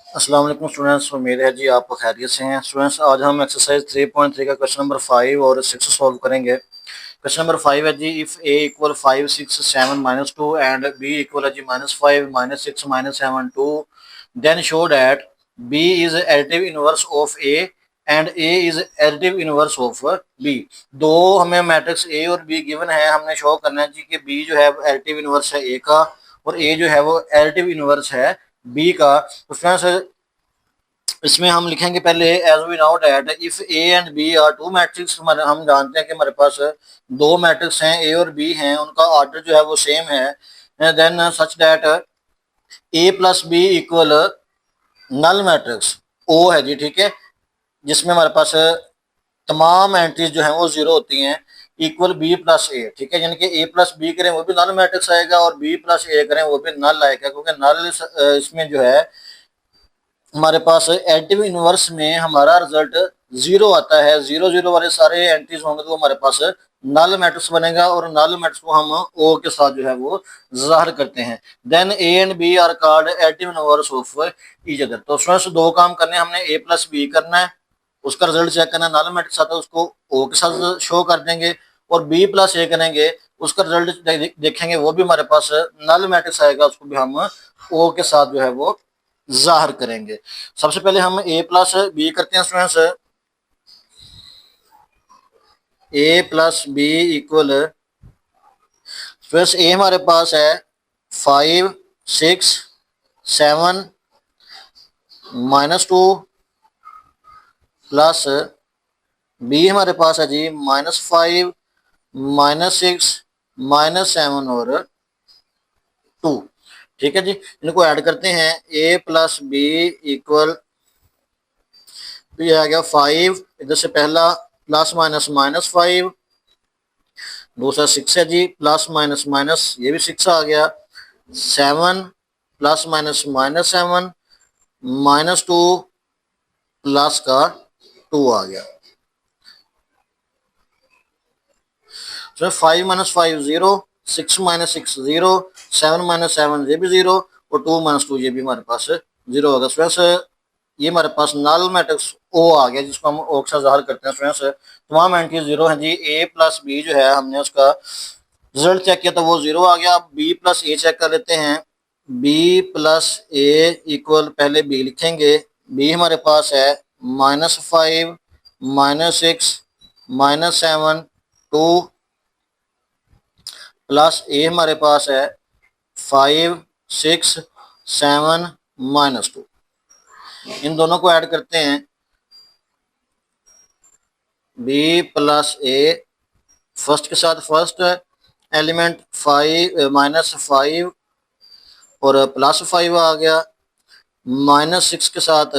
अस्सलाम वालेकुम स्टूडेंट्स, उम्मीद है जी आप खैरियत से हैं। स्टूडेंट्स, आज हम एक्सरसाइज 3.3 का क्वेश्चन नंबर 5 और 6 सॉल्व करेंगे। क्वेश्चन नंबर 5 है जी, if A equal 5 6 7 minus 2 and B equal है जी -5 -6 -7 2, then show that B is additive inverse of A and A is additive inverse of B. दो हमें मैट्रिक्स ए और बी गिवन है, हमने शो करना है जी कि बी जो है एडिटिव इनवर्स है ए का और ए जो है वो एडिटिव इनवर्स है बी का। उसमें से इसमें हम लिखेंगे पहले as we now that if A and B are two matrix. हम जानते हैं कि हमारे पास दो मैट्रिक्स हैं, ए और बी हैं, उनका ऑर्डर जो है वो सेम है। Then such that A plus B equal null matrix O है जी, ठीक है, जिसमें हमारे पास तमाम एंट्रीज जो हैं वो जीरो होती हैं, इक्वल बी प्लस ए, ठीक है, यानी कि ए प्लस बी करें वो भी नल मैट्रिक्स आएगा और बी प्लस ए करें वो भी नल आएगा, क्योंकि नल इसमें जो है हमारे पास एडिटिव इनवर्स में हमारा रिजल्ट जीरो आता है। जीरो जीरो वाले सारे एंट्रीज होंगे तो हमारे पास नल मैट्रिक्स बनेगा और नल मैट्रिक्स को हम ओ के साथ जो है वो जाहिर करते हैं। Then A and B are called additive inverse of each other. तो स्टूडेंट्स, दो काम करने, हमने ए प्लस बी करना है, उसका रिजल्ट चेक करना है, नल मैट्रिक्स आता है उसको ओ के साथ शो कर देंगे, और बी प्लस ए करेंगे, उसका रिजल्ट देखेंगे वो भी हमारे पास नल मैट्रिक्स आएगा, उसको भी हम ओ के साथ जो है वो जाहिर करेंगे। सबसे पहले हम ए प्लस बी करते हैं स्टूडेंट्स। ए प्लस बी इक्वल, ए हमारे पास है 5 6 7 -2 प्लस बी हमारे पास है जी -5 -6 -7 और 2, ठीक है जी। इनको ऐड करते हैं, ए प्लस बी इक्वल, तो ये आ गया 5, इधर से पहला प्लस माइनस -5, दूसरा 6 है जी, प्लस माइनस माइनस ये भी 6 आ गया, 7 प्लस माइनस -7 -2 प्लस का 2 आ गया। तो 5 - 5 0, 6 - 6 0, 7 - 7 ये भी 0 और 2 - 2 ये भी हमारे पास 0 होगा। स्टूडेंट्स, ये हमारे पास नल मैट्रिक्स ओ आ गया, जिसको हम ओ के साथ जाहिर करते हैं। स्टूडेंट्स, तमाम एंट्री जीरो है जी। ए प्लस बी जो है हमने उसका रिजल्ट चेक किया तो वो जीरो आ गया। अब बी प्लस ए चेक कर लेते हैं। बी प्लस ए इक्वल, पहले बी लिखेंगे, बी हमारे पास है -5 -6 -7 2 प्लस ए हमारे पास है 5 6 7 -2। इन दोनों को ऐड करते हैं, बी प्लस ए, फर्स्ट के साथ फर्स्ट एलिमेंट 5 और +5 आ गया, -6 के साथ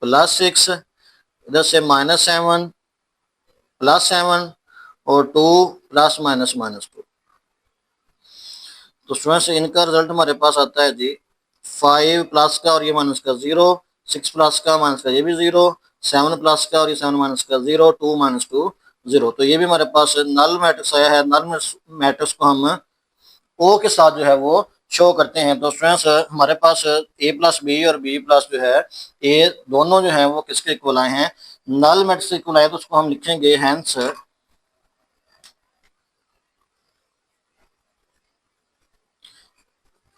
+6, इधर से -7 +7 और 2 प्लस माइनस -2। तो स्टूडेंट्स, इनका रिजल्ट हमारे पास आता है जी 5 प्लस का और ये माइनस का 0, 6 प्लस का माइनस का ये भी 0, 7 प्लस का और ये 7 माइनस का 0, 2 -2 0। तो ये भी हमारे पास नल मैट्रिक्स आया है। नल मैट्रिक्स को हम ओ के साथ जो है वो शो करते हैं। तो स्टूडेंट्स, हमारे पास ए प्लस बी और बी प्लस जो है ए, दोनों जो है वो किसके इक्वल आए हैं, नल मैट्रिक्स इक्वल आए, तो उसको हम लिखेंगे hence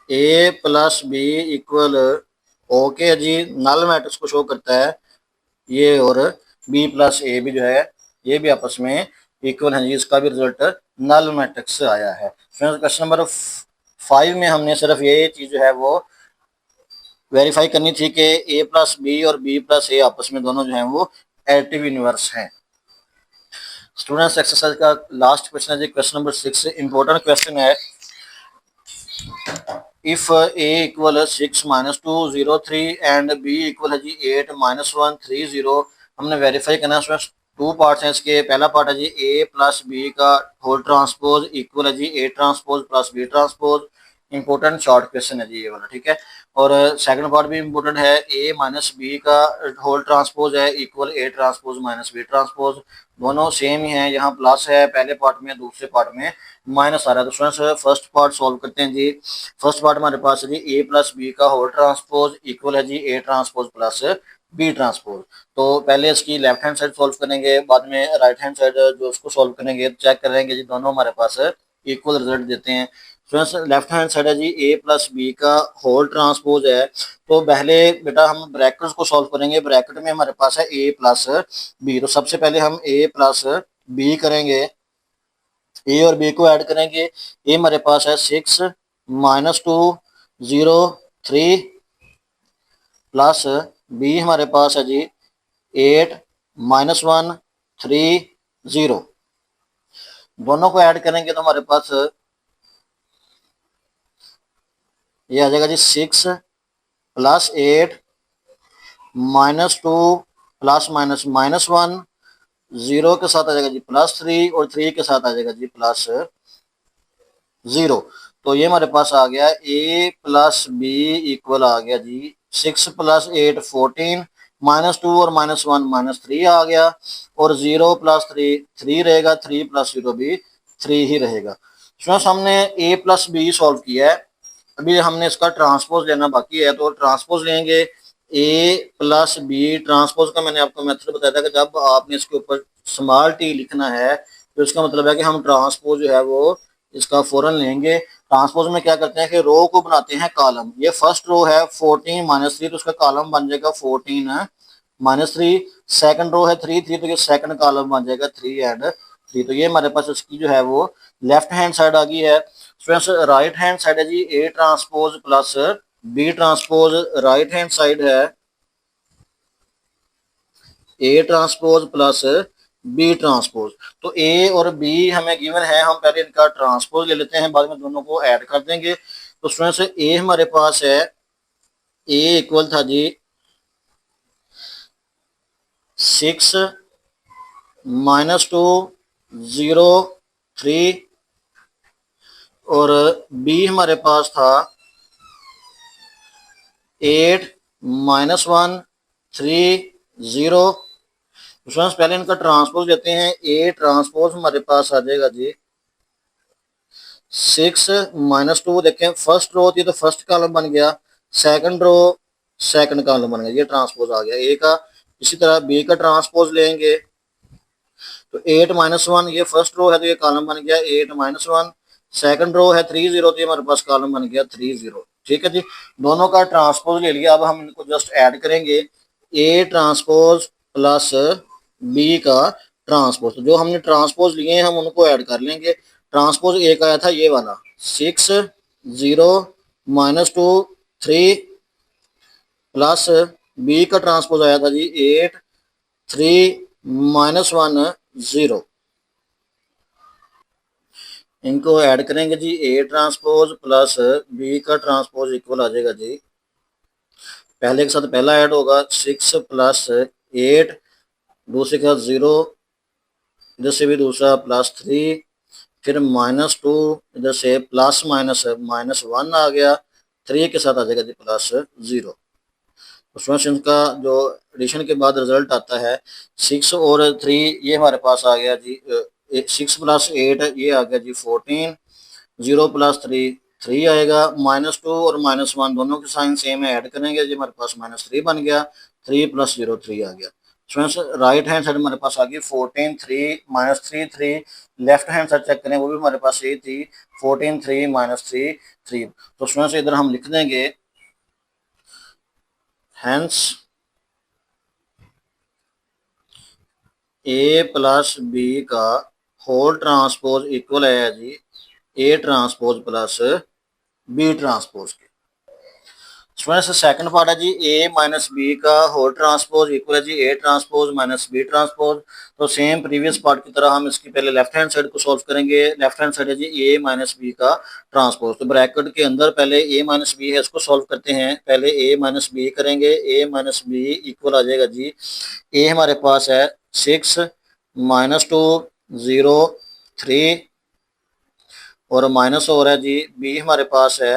A plus B equal okay जी, नल मैट्रिक्स को शो करता है ये, और बी प्लस ए भी जो है ये भी आपस में इक्वल है जी, इसका भी रिजल्ट नल मैट्रिक्स से आया है। फ्रेंड्स, क्वेश्चन नंबर 5 में हमने सिर्फ ये चीज जो है वो वेरीफाई करनी थी कि ए प्लस बी और बी प्लस ए आपस में दोनों जो है वो एडिटिव यूनिवर्स हैं। स्टूडेंट्स, एक्सरसाइज का लास्ट क्वेश्चन है जी, क्वेश्चन नंबर 6, इंपॉर्टेंट क्वेश्चन है। If A equal 6 -2 0 3 and B equal है जी 8 -1 3 0। हमने वेरीफाई करना है। टू पार्ट्स हैं इसके। पहला पार्ट है जी ए प्लस बी का होल ट्रांसपोज इक्वल है जी A transpose plus B transpose. Important short question है जी ये वाला, ठीक है। और सेकंड पार्ट भी इंपॉर्टेंट है, ए माइनस बी का होल ट्रांसपोज है equal A transpose minus B transpose, दोनों सेम ही हैं। यहाँ प्लस है पहले पार्ट में, दूसरे पार्ट में माइनस आ रहा है। तो स्टूडेंट्स फर्स्ट पार्ट सॉल्व करते हैं जी। फर्स्ट पार्ट हमारे पास है जी ए प्लस बी का होल ट्रांसपोज इक्वल है जी A transpose plus B transpose. तो पहले इसकी लेफ्ट हैंड साइड सॉल्व करेंगे, बाद में राइट हैंड साइड जो उसको सॉल्व करेंगे, चेक करेंगे जी दोनों हमारे पास इक्वल रिजल्ट देते हैं। स्टूडेंट्स लेफ्ट हैंड साइड है जी ए प्लस बी का होल ट्रांसपोज है। तो पहले बेटा हम ब्रैकेट्स को सॉल्व करेंगे। ब्रैकेट में हमारे पास है ए प्लस बी, तो सबसे पहले हम ए प्लस बी करेंगे, ए और बी को ऐड करेंगे। ए हमारे पास है 6 माइनस 2 0 3 प्लस बी हमारे पास है जी 8 माइनस 1 3 0। दोनों को ऐड करेंगे तो हमारे पास ये आ जाएगा जी 6 plus 8 minus 2 plus minus minus 1, 0 के साथ आ जाएगा जी प्लस 3 और 3 के साथ आ जाएगा जी प्लस 0। तो ये हमारे पास आ गया ए प्लस बी इक्वल आ गया जी 6 प्लस 8 14, माइनस 2 और माइनस 1 माइनस 3 आ गया, और 0 प्लस 3 3 रहेगा, 3 प्लस 0 भी 3 ही रहेगा। स्टूडेंट्स हमने ए प्लस बी सॉल्व किया है, अभी हमने इसका ट्रांसपोज लेना बाकी है। तो ट्रांसपोज लेंगे ए प्लस बी ट्रांसपोज का, मैंने आपको मेथड बताया था कि जब आपने इसके ऊपर स्मॉल टी लिखना है तो इसका मतलब है कि हम ट्रांसपोज जो है वो इसका फौरन लेंगे। ट्रांसपोज में क्या करते हैं कि रो को बनाते हैं कॉलम। ये फर्स्ट रो है 14 माइनस 3, तो उसका कॉलम बन जाएगा 14 माइनस 3। सेकंड रो है 3 3, तो ये सेकंड कॉलम बन जाएगा 3 एंड 3। तो ये हमारे पास इसकी जो है वो लेफ्ट हैंड साइड आ गई है। स्टूडेंट्स राइट हैंड साइड है जी A transpose plus B transpose. Right hand side है A transpose plus B transpose. तो ए और बी हमें गिवन है, हम पहले इनका ट्रांसपोज ले लेते हैं, बाद में दोनों को ऐड कर देंगे। तो स्टूडेंट्स ए हमारे पास है, ए इक्वल था जी 6 माइनस 2 0 3, और बी हमारे पास था 8 माइनस 1 3 0। स्टूडेंट्स पहले इनका ट्रांसपोज लेते हैं। ए ट्रांसपोज हमारे पास आ जाएगा जी 6 माइनस 2, देखें फर्स्ट रो होती है तो फर्स्ट कॉलम बन गया, सेकंड रो सेकंड कॉलम बन गया, ये ट्रांसपोज आ गया ए का। इसी तरह बी का ट्रांसपोज लेंगे तो 8 माइनस 1, ये फर्स्ट रो है तो ये कॉलम बन गया 8 माइनस 1। सेकंड रो है 3 0, तो ये हमारे पास कॉलम बन गया 3 0। ठीक है जी, दोनों का ट्रांसपोज ले लिया। अब हम इनको जस्ट ऐड करेंगे, ए ट्रांसपोज प्लस बी का ट्रांसपोज। तो जो हमने ट्रांसपोज लिए हैं हम उनको ऐड कर लेंगे। ट्रांसपोज एक आया था ये वाला 6 0 माइनस 2 3, प्लस बी का ट्रांसपोज आया था जी 8 3 माइनस 1 0। इनको ऐड करेंगे जी, ए ट्रांसपोज प्लस बी का ट्रांसपोज इक्वल आ जाएगा जी, पहले के साथ पहला ऐड होगा 6 प्लस 8, दूसरे के साथ 0, इधर से भी दूसरा प्लस 3, फिर माइनस 2, इधर से प्लस माइनस माइनस 1 आ गया, 3 के साथ आ जाएगा जी प्लस 0। स्टूडेंट्स इनका जो एडिशन के बाद रिजल्ट आता है 6 और 3, ये हमारे पास आ गया जी 6 प्लस 8 ये आ गया जी 14, 0 प्लस 3 3 आएगा, माइनस 2 और माइनस 1 दोनों के साइन सेम है, ऐड करेंगे जी हमारे पास माइनस 3 बन गया, 3 प्लस 0 3 आ गया। स्टूडेंट्स राइट हैंड साइड हमारे पास आ गई 14 3 minus 3 3, left hand side check करें वो भी हमारे पास यही थी 14 3 माइनस 3 3। तो स्टूडेंट्स इधर हम लिख देंगे हैंस ए प्लस बी का होल ट्रांसपोज इक्वल है जी A transpose plus B transpose के। स्टूडेंट्स सेकंड पार्ट है जी ए माइनस बी का होल ट्रांसपोज इक्वल है जी A transpose minus B transpose. तो सेम प्रीवियस पार्ट की तरह हम इसकी पहले लेफ्ट हैंड साइड को सॉल्व करेंगे। लेफ्ट हैंड साइड है जी ए माइनस बी का ट्रांसपोज, तो ब्रैकेट के अंदर पहले ए माइनस बी है इसको सॉल्व करते हैं। पहले ए माइनस बी करेंगे, ए माइनस बी इक्वल आ जाएगा जी, ए हमारे पास है 6 माइनस 2 0 3, और माइनस हो रहा है जी बी हमारे पास है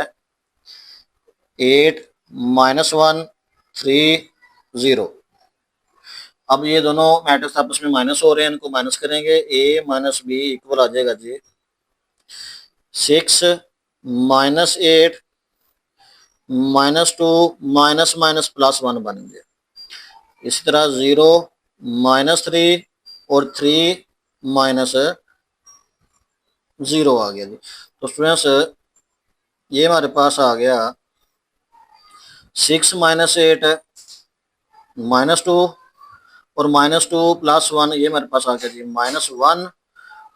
8 -1 3 0। अब ये दोनों मैट्रिक्स आपस में माइनस हो रहे हैं, इनको माइनस करेंगे, a माइनस बी इक्वल आ जाएगा जी 6 -8 -2 माइनस माइनस +1 बनेंगे। इसी तरह 0 -3 और 3 -0 आ गया जी। तो स्टूडेंट्स ये हमारे पास आ गया 6 -8 -2 और -2 +1, ये हमारे पास आ गया जी -1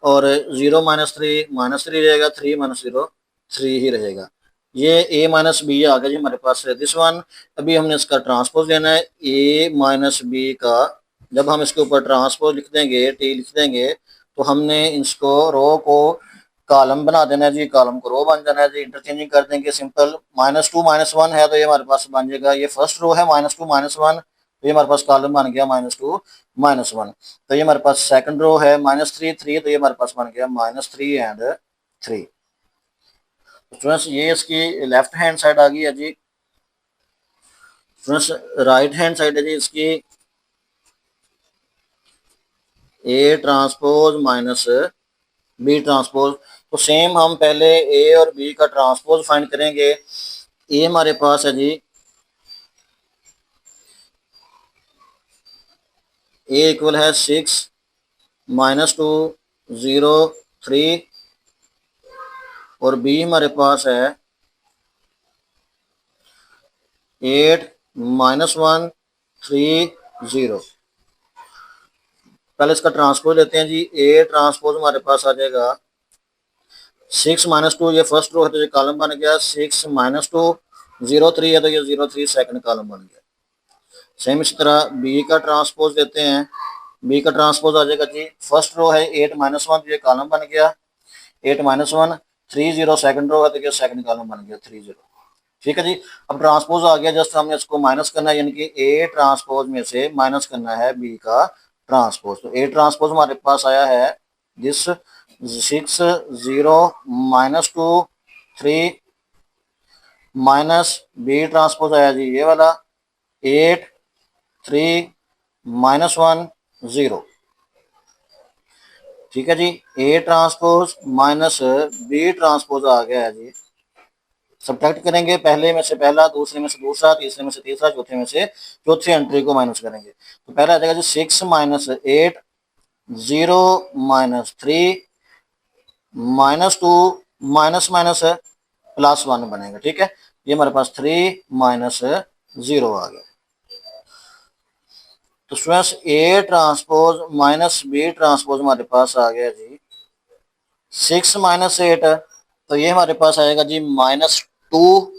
और 0 -3 रहेगा, 3 -0 3 ही रहेगा। ये a माइनस बी आ गया जी हमारे पास दिस वन। अभी हमने इसका ट्रांसपोज लेना है a माइनस बी का। जब हम इसके ऊपर ट्रांसपोज लिख देंगे, टी लिख देंगे, तो हमने इसको रो को कॉलम बना देना है जी, कॉलम को रो बन जाना है जी। इंटरचेंजिंग कर देंगे सिंपल, -2 -1 है तो ये हमारे पास बन जाएगा, ये फर्स्ट रो है -2 -1, तो ये हमारे पास कॉलम बन गया -2 -1। तो ये हमारे पास सेकंड रो है -3 3, तो ये हमारे पास बन गया -3 एंड 3। स्टूडेंट्स ये इसकी लेफ्ट हैंड साइड आ गई है जी। स्टूडेंट्स राइट हैंड साइड है जी इसकी A transpose minus B transpose. तो सेम हम पहले ए और बी का ट्रांसपोज फाइंड करेंगे। ए हमारे पास है जी ए इक्वल है 6 -2 0 3 और बी हमारे पास है 8 -1 3 0। पहले इसका ट्रांसपोज लेते हैं जी। ए ट्रांसपोज हमारे पास आ जाएगा 6 -2, ये फर्स्ट रो है तो ये कॉलम बन गया, 6 -2 0 3 है तो ये 0 3 सेकंड कॉलम बन गया। सेम इसी तरह बी का ट्रांसपोज देते हैं। बी का ट्रांसपोज आ जाएगा जी, फर्स्ट रो है 8 -1 तो ये कॉलम बन गया 8 -1 3 0 सेकंड रो है तो ये सेकंड कॉलम बन गया 3 0। ठीक है जी। अब ट्रांसपोज आ गया, जस्ट हमने इसको माइनस करना है, यानी कि ए ट्रांसपोज में से माइनस करना है बी का ट्रांसपोज। तो ए ट्रांसपोज हमारे पास आया है दिस 6 0 -2 3 माइनस बी ट्रांसपोज आया जी ये वाला 8 3 -1 0। ठीक है जी। A transpose minus B transpose आ गया है जी। सब्ट्रैक्ट करेंगे, पहले में से पहला, दूसरे में से दूसरा, तीसरे में से तीसरा, चौथे में से चौथी एंट्री को माइनस करेंगे। तो पहला आ जाएगा जी 6 -8 0 -3 -2 माइनस माइनस +1 बनेगा। ठीक है, ये हमारे पास 3 -0 आ गया। तो students A transpose minus B transpose हमारे पास आ गया जी 6 -8, तो ये हमारे पास आएगा जी -2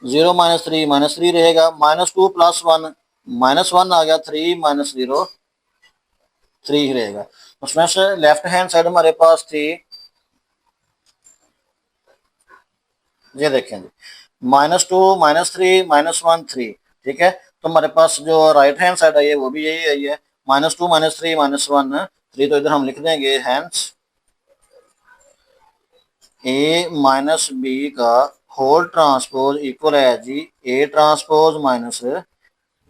0 -3 -3 रहेगा, -2 +1 -1 आ गया, 3 -0 3 ही रहेगा। तो स्टूडेंट्स लेफ्ट हैंड साइड हमारे पास थी, ये देखें जी -2 -3 -1 3। ठीक है, तो हमारे पास जो राइट हैंड साइड है वो भी यही है -2 -3 -1 3। तो इधर हम लिख देंगे हैंस ए माइनस बी का होल ट्रांसपोज इक्वल है जी A transpose minus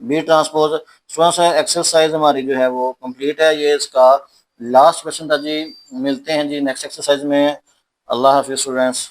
B transpose. Students exercise हमारी जो है वो कंप्लीट है, ये इसका लास्ट क्वेश्चन था जी। मिलते हैं जी नेक्स्ट एक्सरसाइज में। अल्लाह हाफिज़ स्टूडेंट्स।